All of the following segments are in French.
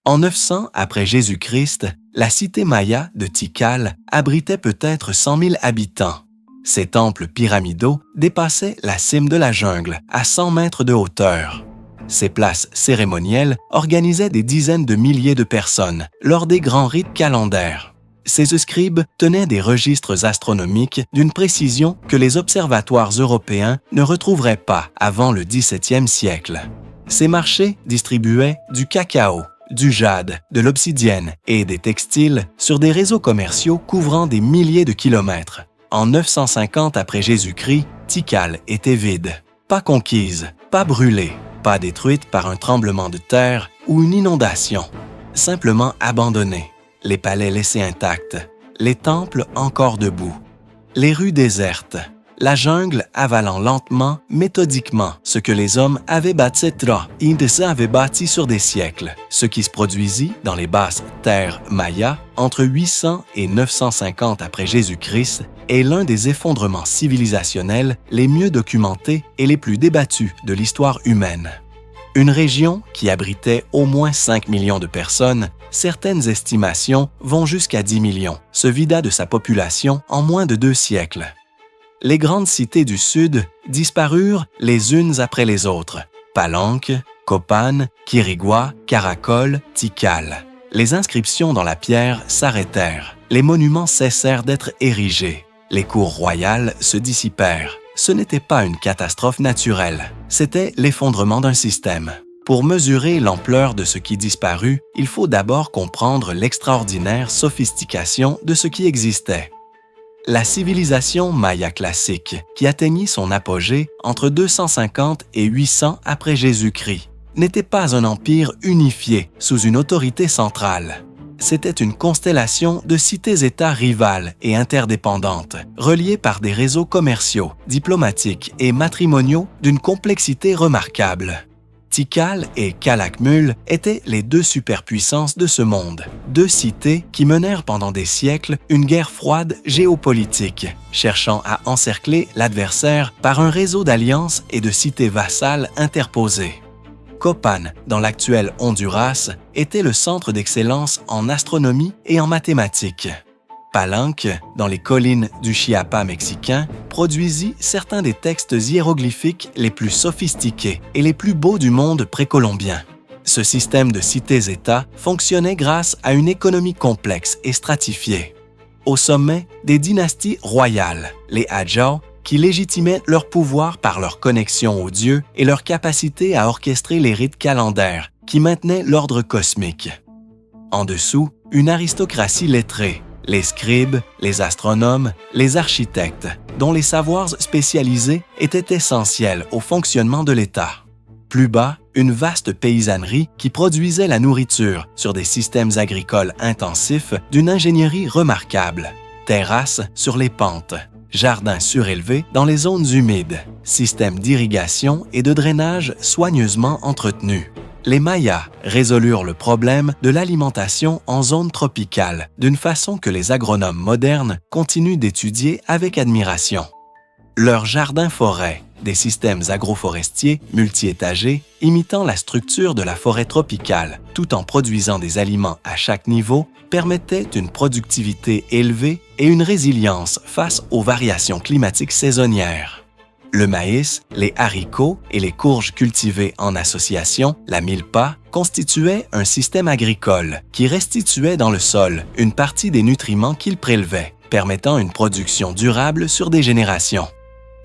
En 900 après Jésus-Christ, la cité maya de Tikal abritait peut-être 100 000 habitants. Ses temples pyramidaux dépassaient la cime de la jungle, à 100 mètres de hauteur. Ces places cérémonielles organisaient des dizaines de milliers de personnes lors des grands rites calendaires. Ces scribes tenaient des registres astronomiques d'une précision que les observatoires européens ne retrouveraient pas avant le XVIIe siècle. Ces marchés distribuaient du cacao, du jade, de l'obsidienne et des textiles sur des réseaux commerciaux couvrant des milliers de kilomètres. En 950 après Jésus-Christ, Tikal était vide, pas conquise, pas brûlée, pas détruite par un tremblement de terre ou une inondation, simplement abandonnée, les palais laissés intacts, les temples encore debout, les rues désertes, la jungle avalant lentement, méthodiquement ce que les hommes avaient bâti sur des siècles, ce qui se produisit dans les basses terres mayas entre 800 et 950 après Jésus-Christ est l'un des effondrements civilisationnels les mieux documentés et les plus débattus de l'histoire humaine. Une région qui abritait au moins 5 millions de personnes, certaines estimations vont jusqu'à 10 millions, se vida de sa population en moins de 2 siècles. Les grandes cités du Sud disparurent les unes après les autres. Palenque, Copan, Quirigua, Caracol, Tikal. Les inscriptions dans la pierre s'arrêtèrent. Les monuments cessèrent d'être érigés. Les cours royales se dissipèrent. Ce n'était pas une catastrophe naturelle, c'était l'effondrement d'un système. Pour mesurer l'ampleur de ce qui disparut, il faut d'abord comprendre l'extraordinaire sophistication de ce qui existait. La civilisation maya classique, qui atteignit son apogée entre 250 et 800 après Jésus-Christ, n'était pas un empire unifié sous une autorité centrale. C'était une constellation de cités-États rivales et interdépendantes, reliées par des réseaux commerciaux, diplomatiques et matrimoniaux d'une complexité remarquable. Tikal et Calakmul étaient les 2 superpuissances de ce monde, 2 cités qui menèrent pendant des siècles une guerre froide géopolitique, cherchant à encercler l'adversaire par un réseau d'alliances et de cités vassales interposées. Copan, dans l'actuel Honduras, était le centre d'excellence en astronomie et en mathématiques. Palenque, dans les collines du Chiapas mexicain, produisit certains des textes hiéroglyphiques les plus sophistiqués et les plus beaux du monde précolombien. Ce système de cités-États fonctionnait grâce à une économie complexe et stratifiée. Au sommet, des dynasties royales, les Ajau, qui légitimaient leur pouvoir par leur connexion aux dieux et leur capacité à orchestrer les rites calendaires qui maintenaient l'ordre cosmique. En dessous, une aristocratie lettrée, les scribes, les astronomes, les architectes, dont les savoirs spécialisés étaient essentiels au fonctionnement de l'État. Plus bas, une vaste paysannerie qui produisait la nourriture sur des systèmes agricoles intensifs d'une ingénierie remarquable. Terrasses sur les pentes, jardins surélevés dans les zones humides, systèmes d'irrigation et de drainage soigneusement entretenus. Les Mayas résolurent le problème de l'alimentation en zone tropicale d'une façon que les agronomes modernes continuent d'étudier avec admiration. Leurs jardins-forêts, des systèmes agroforestiers multi-étagés imitant la structure de la forêt tropicale tout en produisant des aliments à chaque niveau, permettaient une productivité élevée et une résilience face aux variations climatiques saisonnières. Le maïs, les haricots et les courges cultivées en association, la milpa, constituaient un système agricole qui restituait dans le sol une partie des nutriments qu'il prélevait, permettant une production durable sur des générations.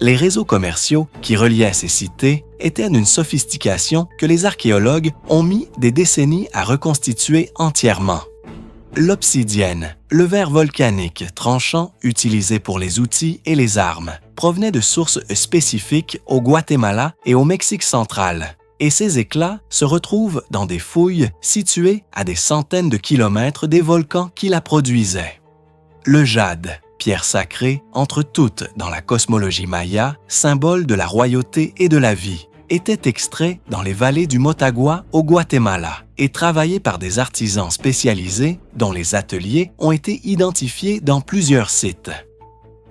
Les réseaux commerciaux qui reliaient ces cités étaient d'une sophistication que les archéologues ont mis des décennies à reconstituer entièrement. L'obsidienne, le verre volcanique tranchant utilisé pour les outils et les armes, provenait de sources spécifiques au Guatemala et au Mexique central, et ces éclats se retrouvent dans des fouilles situées à des centaines de kilomètres des volcans qui la produisaient. Le jade, pierre sacrée entre toutes dans la cosmologie maya, symbole de la royauté et de la vie, était extrait dans les vallées du Motagua au Guatemala et travaillé par des artisans spécialisés dont les ateliers ont été identifiés dans plusieurs sites.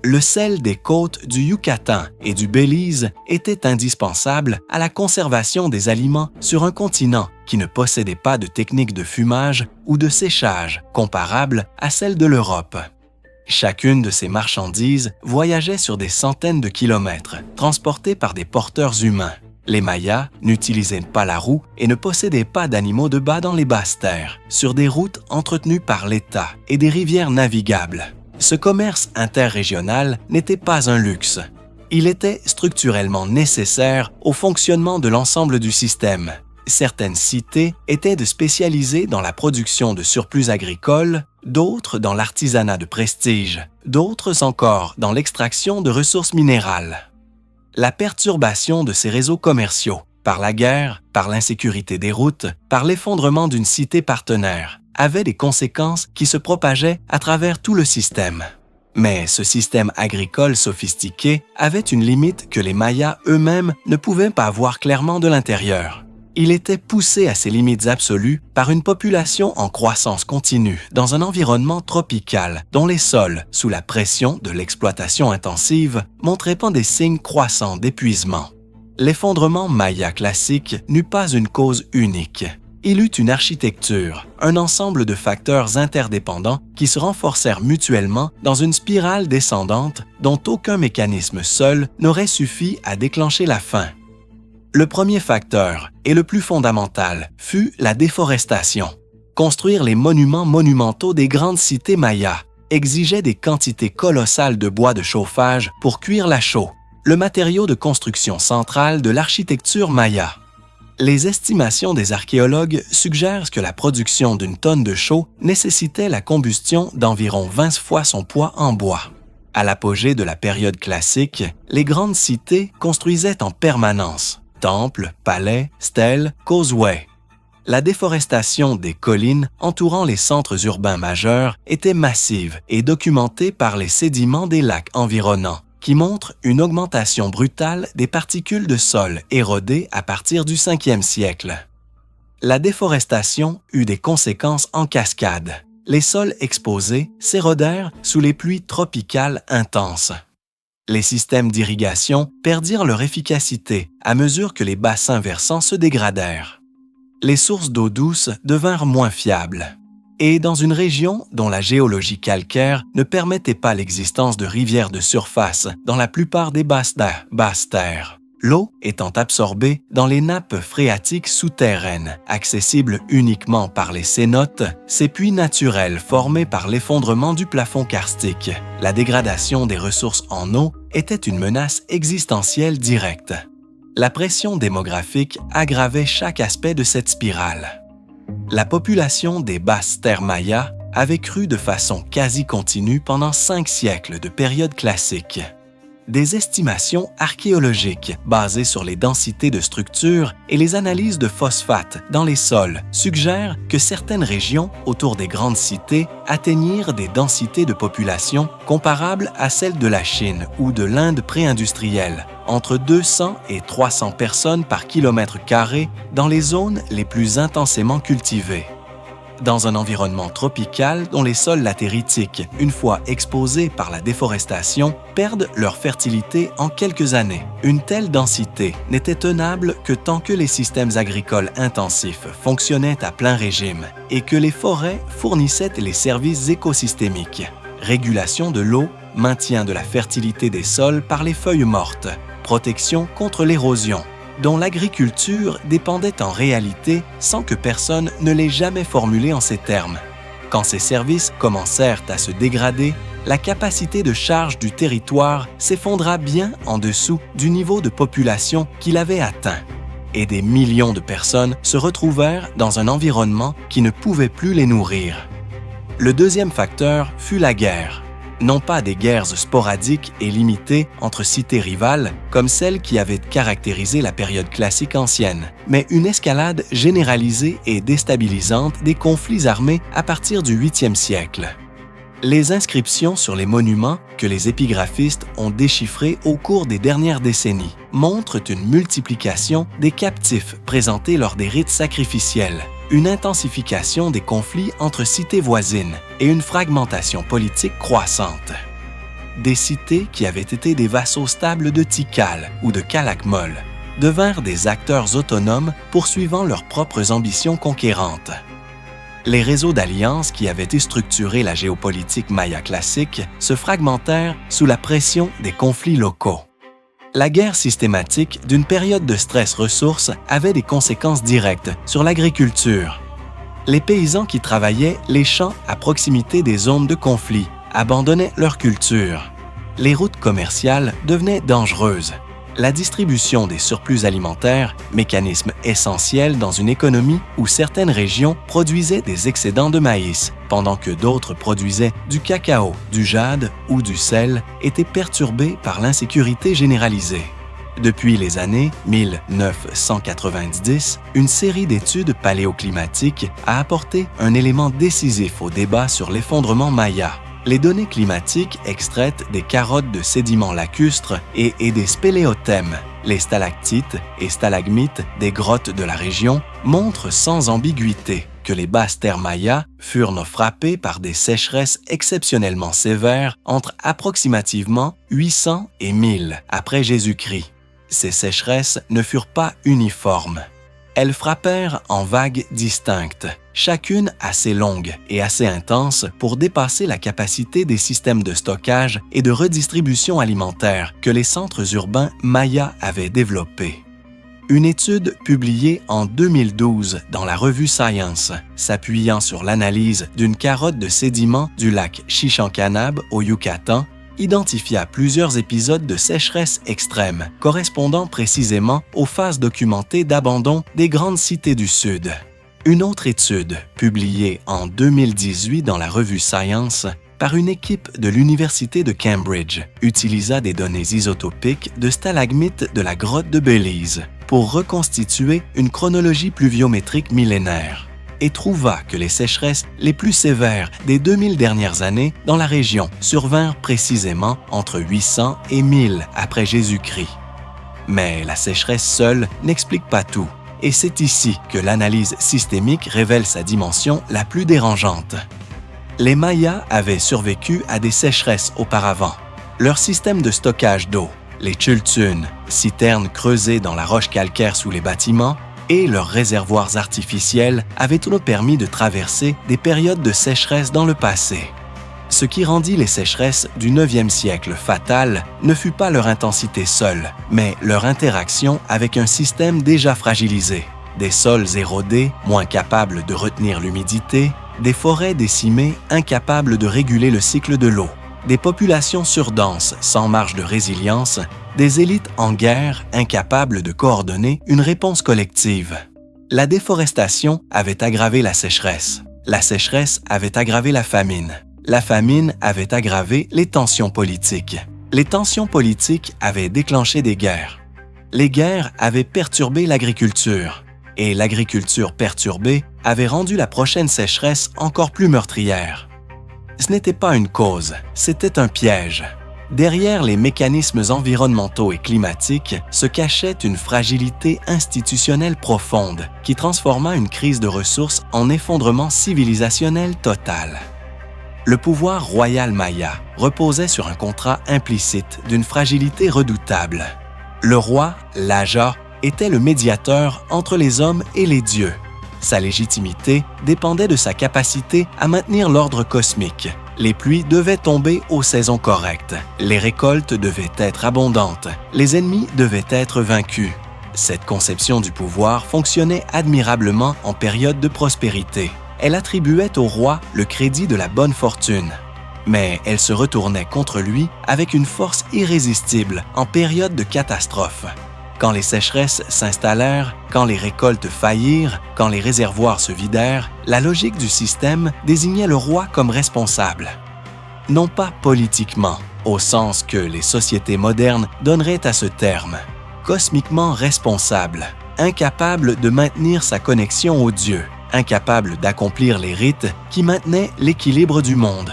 Le sel des côtes du Yucatan et du Belize était indispensable à la conservation des aliments sur un continent qui ne possédait pas de technique de fumage ou de séchage comparable à celle de l'Europe. Chacune de ces marchandises voyageait sur des centaines de kilomètres, transportées par des porteurs humains. Les Mayas n'utilisaient pas la roue et ne possédaient pas d'animaux de bas dans les basses terres, sur des routes entretenues par l'État et des rivières navigables. Ce commerce interrégional n'était pas un luxe. Il était structurellement nécessaire au fonctionnement de l'ensemble du système. Certaines cités étaient spécialisées dans la production de surplus agricoles, d'autres dans l'artisanat de prestige, d'autres encore dans l'extraction de ressources minérales. La perturbation de ces réseaux commerciaux, par la guerre, par l'insécurité des routes, par l'effondrement d'une cité partenaire, avait des conséquences qui se propageaient à travers tout le système. Mais ce système agricole sophistiqué avait une limite que les Mayas eux-mêmes ne pouvaient pas voir clairement de l'intérieur. Il était poussé à ses limites absolues par une population en croissance continue dans un environnement tropical dont les sols, sous la pression de l'exploitation intensive, montraient pas des signes croissants d'épuisement. L'effondrement maya classique n'eut pas une cause unique. Il eut une architecture, un ensemble de facteurs interdépendants qui se renforcèrent mutuellement dans une spirale descendante dont aucun mécanisme seul n'aurait suffi à déclencher la fin. Le premier facteur, et le plus fondamental, fut la déforestation. Construire les monuments monumentaux des grandes cités mayas exigeait des quantités colossales de bois de chauffage pour cuire la chaux, le matériau de construction central de l'architecture maya. Les estimations des archéologues suggèrent que la production d'une tonne de chaux nécessitait la combustion d'environ 20 fois son poids en bois. À l'apogée de la période classique, les grandes cités construisaient en permanence temples, palais, stèles, causeways. La déforestation des collines entourant les centres urbains majeurs était massive et documentée par les sédiments des lacs environnants, qui montre une augmentation brutale des particules de sol érodées à partir du 5e siècle. La déforestation eut des conséquences en cascade. Les sols exposés s'érodèrent sous les pluies tropicales intenses. Les systèmes d'irrigation perdirent leur efficacité à mesure que les bassins versants se dégradèrent. Les sources d'eau douce devinrent moins fiables. Et dans une région dont la géologie calcaire ne permettait pas l'existence de rivières de surface dans la plupart des basses terres, l'eau étant absorbée dans les nappes phréatiques souterraines, accessibles uniquement par les cénotes, ces puits naturels formés par l'effondrement du plafond karstique. La dégradation des ressources en eau était une menace existentielle directe. La pression démographique aggravait chaque aspect de cette spirale. La population des basses terres mayas avait cru de façon quasi continue pendant 5 siècles de période classique. Des estimations archéologiques basées sur les densités de structures et les analyses de phosphate dans les sols suggèrent que certaines régions autour des grandes cités atteignirent des densités de population comparables à celles de la Chine ou de l'Inde pré-industrielle, entre 200 et 300 personnes par kilomètre carré dans les zones les plus intensément cultivées. Dans un environnement tropical dont les sols latéritiques, une fois exposés par la déforestation, perdent leur fertilité en quelques années. Une telle densité n'était tenable que tant que les systèmes agricoles intensifs fonctionnaient à plein régime et que les forêts fournissaient les services écosystémiques. Régulation de l'eau, maintien de la fertilité des sols par les feuilles mortes, protection contre l'érosion, dont l'agriculture dépendait en réalité sans que personne ne l'ait jamais formulé en ces termes. Quand ces services commencèrent à se dégrader, la capacité de charge du territoire s'effondra bien en dessous du niveau de population qu'il avait atteint, et des millions de personnes se retrouvèrent dans un environnement qui ne pouvait plus les nourrir. Le deuxième facteur fut la guerre. Non pas des guerres sporadiques et limitées entre cités rivales, comme celles qui avaient caractérisé la période classique ancienne, mais une escalade généralisée et déstabilisante des conflits armés à partir du 8e siècle. Les inscriptions sur les monuments que les épigraphistes ont déchiffrés au cours des dernières décennies montrent une multiplication des captifs présentés lors des rites sacrificiels, une intensification des conflits entre cités voisines et une fragmentation politique croissante. des cités qui avaient été des vassaux stables de Tikal ou de Calakmul devinrent des acteurs autonomes poursuivant leurs propres ambitions conquérantes. Les réseaux d'alliances qui avaient structuré la géopolitique maya classique se fragmentèrent sous la pression des conflits locaux. La guerre systématique d'une période de stress-ressources avait des conséquences directes sur l'agriculture. Les paysans qui travaillaient les champs à proximité des zones de conflit abandonnaient leur culture. Les routes commerciales devenaient dangereuses. La distribution des surplus alimentaires, mécanisme essentiel dans une économie où certaines régions produisaient des excédents de maïs, pendant que d'autres produisaient du cacao, du jade ou du sel, était perturbée par l'insécurité généralisée. Depuis les années 1990, une série d'études paléoclimatiques a apporté un élément décisif au débat sur l'effondrement maya. Les données climatiques extraites des carottes de sédiments lacustres et des spéléothèmes, les stalactites et stalagmites des grottes de la région, montrent sans ambiguïté que les basses terres mayas furent frappées par des sécheresses exceptionnellement sévères entre approximativement 800 et 1000 après Jésus-Christ. Ces sécheresses ne furent pas uniformes. Elles frappèrent en vagues distinctes, chacune assez longue et assez intense pour dépasser la capacité des systèmes de stockage et de redistribution alimentaire que les centres urbains mayas avaient développés. Une étude publiée en 2012 dans la revue Science, s'appuyant sur l'analyse d'une carotte de sédiments du lac Chichicanab au Yucatan, identifia plusieurs épisodes de sécheresse extrême correspondant précisément aux phases documentées d'abandon des grandes cités du Sud. Une autre étude, publiée en 2018 dans la revue Science, par une équipe de l'Université de Cambridge, utilisa des données isotopiques de stalagmites de la grotte de Belize pour reconstituer une chronologie pluviométrique millénaire et trouva que les sécheresses les plus sévères des 2000 dernières années dans la région survinrent précisément entre 800 et 1000 après Jésus-Christ. Mais la sécheresse seule n'explique pas tout, et c'est ici que l'analyse systémique révèle sa dimension la plus dérangeante. Les Mayas avaient survécu à des sécheresses auparavant. Leur système de stockage d'eau, les chultunes, citernes creusées dans la roche calcaire sous les bâtiments, et leurs réservoirs artificiels avaient tout permis de traverser des périodes de sécheresse dans le passé. Ce qui rendit les sécheresses du 9e siècle fatales ne fut pas leur intensité seule, mais leur interaction avec un système déjà fragilisé. Des sols érodés, moins capables de retenir l'humidité, des forêts décimées, incapables de réguler le cycle de l'eau, des populations surdenses, sans marge de résilience, des élites en guerre, incapables de coordonner une réponse collective. La déforestation avait aggravé la sécheresse avait aggravé la famine avait aggravé les tensions politiques. Les tensions politiques avaient déclenché des guerres. Les guerres avaient perturbé l'agriculture, et l'agriculture perturbée avait rendu la prochaine sécheresse encore plus meurtrière. Ce n'était pas une cause, c'était un piège. Derrière les mécanismes environnementaux et climatiques se cachait une fragilité institutionnelle profonde qui transforma une crise de ressources en effondrement civilisationnel total. Le pouvoir royal maya reposait sur un contrat implicite d'une fragilité redoutable. Le roi, l'Aja, était le médiateur entre les hommes et les dieux. Sa légitimité dépendait de sa capacité à maintenir l'ordre cosmique. Les pluies devaient tomber aux saisons correctes. Les récoltes devaient être abondantes. Les ennemis devaient être vaincus. Cette conception du pouvoir fonctionnait admirablement en période de prospérité. Elle attribuait au roi le crédit de la bonne fortune. Mais elle se retournait contre lui avec une force irrésistible en période de catastrophe. Quand les sécheresses s'installèrent, quand les récoltes faillirent, quand les réservoirs se vidèrent, la logique du système désignait le roi comme responsable. Non pas politiquement, au sens que les sociétés modernes donneraient à ce terme, cosmiquement responsable, incapable de maintenir sa connexion aux dieux, incapable d'accomplir les rites qui maintenaient l'équilibre du monde.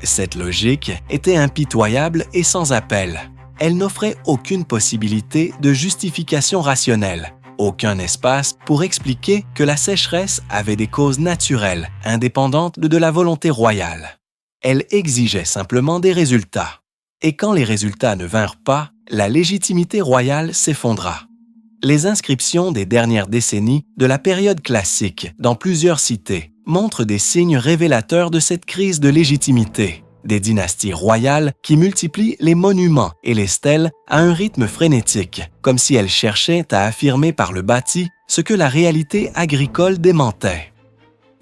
Cette logique était impitoyable et sans appel. Elle n'offrait aucune possibilité de justification rationnelle, aucun espace pour expliquer que la sécheresse avait des causes naturelles, indépendantes de la volonté royale. Elle exigeait simplement des résultats. Et quand les résultats ne vinrent pas, la légitimité royale s'effondra. Les inscriptions des dernières décennies de la période classique dans plusieurs cités montrent des signes révélateurs de cette crise de légitimité. Des dynasties royales qui multiplient les monuments et les stèles à un rythme frénétique, comme si elles cherchaient à affirmer par le bâti ce que la réalité agricole démentait.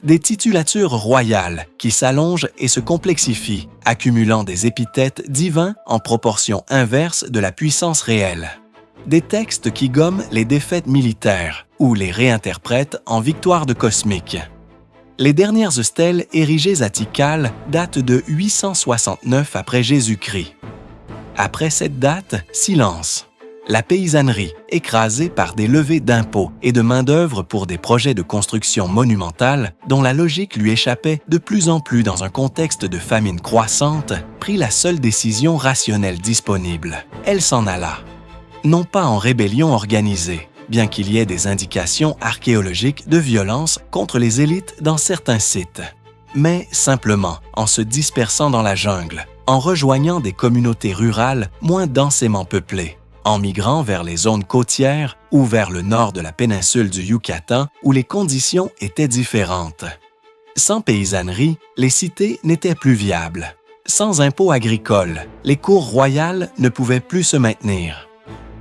Des titulatures royales qui s'allongent et se complexifient, accumulant des épithètes divins en proportion inverse de la puissance réelle. Des textes qui gomment les défaites militaires ou les réinterprètent en victoires de cosmiques. Les dernières stèles érigées à Tikal datent de 869 après Jésus-Christ. Après cette date, silence. La paysannerie, écrasée par des levées d'impôts et de main-d'œuvre pour des projets de construction monumentale dont la logique lui échappait de plus en plus dans un contexte de famine croissante, prit la seule décision rationnelle disponible. Elle s'en alla. Non pas en rébellion organisée, bien qu'il y ait des indications archéologiques de violence contre les élites dans certains sites, mais simplement en se dispersant dans la jungle, en rejoignant des communautés rurales moins densément peuplées, en migrant vers les zones côtières ou vers le nord de la péninsule du Yucatan où les conditions étaient différentes. Sans paysannerie, les cités n'étaient plus viables. Sans impôts agricoles, les cours royales ne pouvaient plus se maintenir.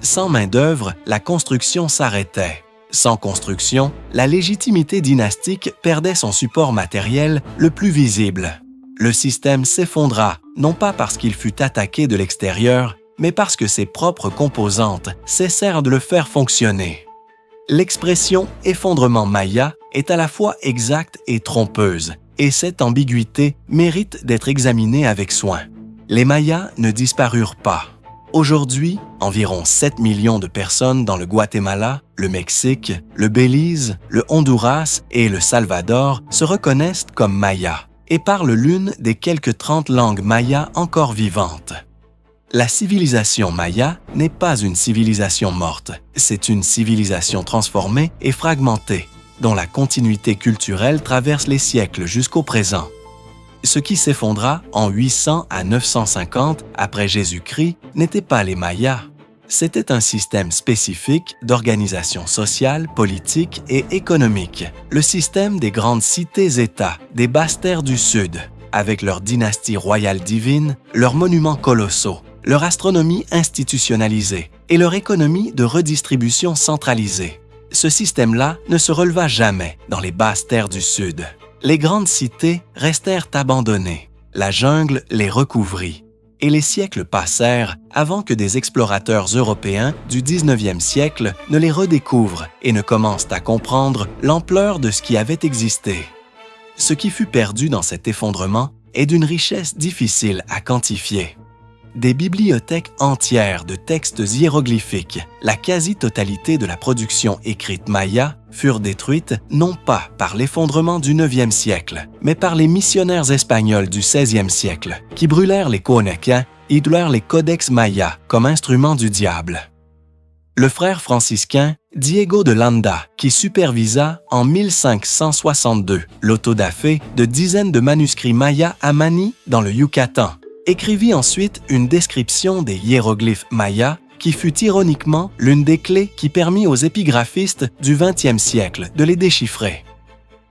Sans main-d'œuvre, la construction s'arrêtait. Sans construction, la légitimité dynastique perdait son support matériel le plus visible. Le système s'effondra, non pas parce qu'il fut attaqué de l'extérieur, mais parce que ses propres composantes cessèrent de le faire fonctionner. L'expression « effondrement maya » est à la fois exacte et trompeuse, et cette ambiguïté mérite d'être examinée avec soin. Les Mayas ne disparurent pas. Aujourd'hui, environ 7 millions de personnes dans le Guatemala, le Mexique, le Belize, le Honduras et le Salvador se reconnaissent comme Mayas et parlent l'une des quelques 30 langues mayas encore vivantes. La civilisation maya n'est pas une civilisation morte, c'est une civilisation transformée et fragmentée, dont la continuité culturelle traverse les siècles jusqu'au présent. Ce qui s'effondra en 800 à 950 après Jésus-Christ n'était pas les Mayas. C'était un système spécifique d'organisation sociale, politique et économique, le système des grandes cités-États des basses terres du Sud, avec leur dynastie royale divine, leurs monuments colossaux, leur astronomie institutionnalisée et leur économie de redistribution centralisée. Ce système-là ne se releva jamais dans les basses terres du Sud. Les grandes cités restèrent abandonnées, la jungle les recouvrit, et les siècles passèrent avant que des explorateurs européens du 19e siècle ne les redécouvrent et ne commencent à comprendre l'ampleur de ce qui avait existé. Ce qui fut perdu dans cet effondrement est d'une richesse difficile à quantifier. Des bibliothèques entières de textes hiéroglyphiques, la quasi-totalité de la production écrite maya, furent détruites non pas par l'effondrement du 9e siècle, mais par les missionnaires espagnols du 16e siècle, qui brûlèrent les Conequins et idolèrent les codex mayas comme instruments du diable. Le frère franciscain Diego de Landa, qui supervisa en 1562 l'autodafé de dizaines de manuscrits mayas à Mani dans le Yucatan, écrivit ensuite une description des hiéroglyphes mayas qui fut ironiquement l'une des clés qui permit aux épigraphistes du XXe siècle de les déchiffrer.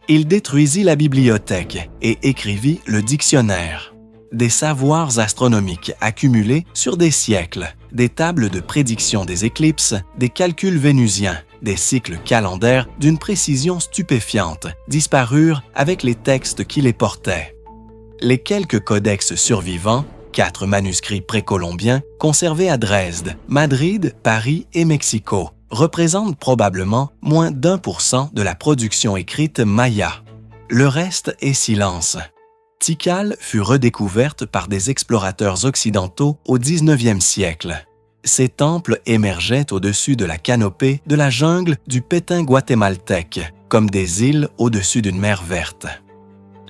Il détruisit la bibliothèque et écrivit le dictionnaire. Des savoirs astronomiques accumulés sur des siècles, des tables de prédiction des éclipses, des calculs vénusiens, des cycles calendaires d'une précision stupéfiante disparurent avec les textes qui les portaient. Les quelques codex survivants, 4 manuscrits précolombiens conservés à Dresde, Madrid, Paris et Mexico, représentent probablement moins d'1% de la production écrite maya. Le reste est silence. Tikal fut redécouverte par des explorateurs occidentaux au 19e siècle. Ces temples émergeaient au-dessus de la canopée de la jungle du Pétin guatémaltèque, comme des îles au-dessus d'une mer verte.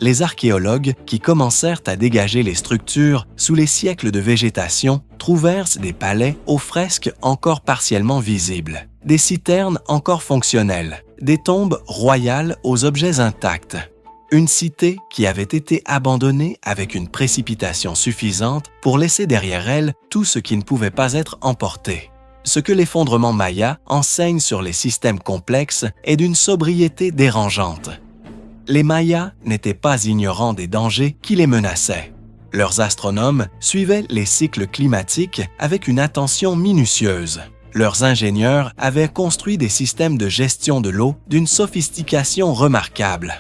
Les archéologues qui commencèrent à dégager les structures sous les siècles de végétation trouvèrent des palais aux fresques encore partiellement visibles, des citernes encore fonctionnelles, des tombes royales aux objets intacts. Une cité qui avait été abandonnée avec une précipitation suffisante pour laisser derrière elle tout ce qui ne pouvait pas être emporté. Ce que l'effondrement Maya enseigne sur les systèmes complexes est d'une sobriété dérangeante. Les Mayas n'étaient pas ignorants des dangers qui les menaçaient. Leurs astronomes suivaient les cycles climatiques avec une attention minutieuse. Leurs ingénieurs avaient construit des systèmes de gestion de l'eau d'une sophistication remarquable.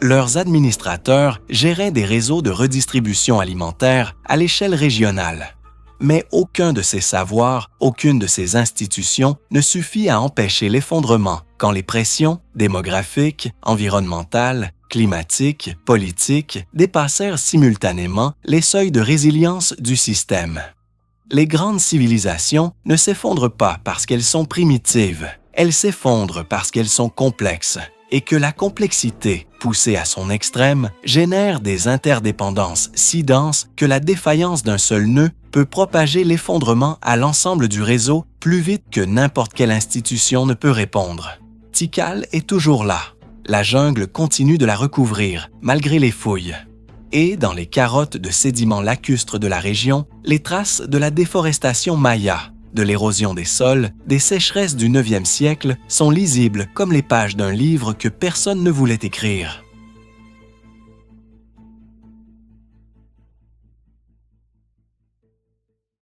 Leurs administrateurs géraient des réseaux de redistribution alimentaire à l'échelle régionale. Mais aucun de ces savoirs, aucune de ces institutions ne suffit à empêcher l'effondrement quand les pressions démographiques, environnementales, climatiques, politiques dépassèrent simultanément les seuils de résilience du système. Les grandes civilisations ne s'effondrent pas parce qu'elles sont primitives, elles s'effondrent parce qu'elles sont complexes, et que la complexité, poussée à son extrême, génère des interdépendances si denses que la défaillance d'un seul nœud peut propager l'effondrement à l'ensemble du réseau plus vite que n'importe quelle institution ne peut répondre. Tikal est toujours là. La jungle continue de la recouvrir, malgré les fouilles. Et dans les carottes de sédiments lacustres de la région, les traces de la déforestation maya, de l'érosion des sols, des sécheresses du 9e siècle sont lisibles comme les pages d'un livre que personne ne voulait écrire.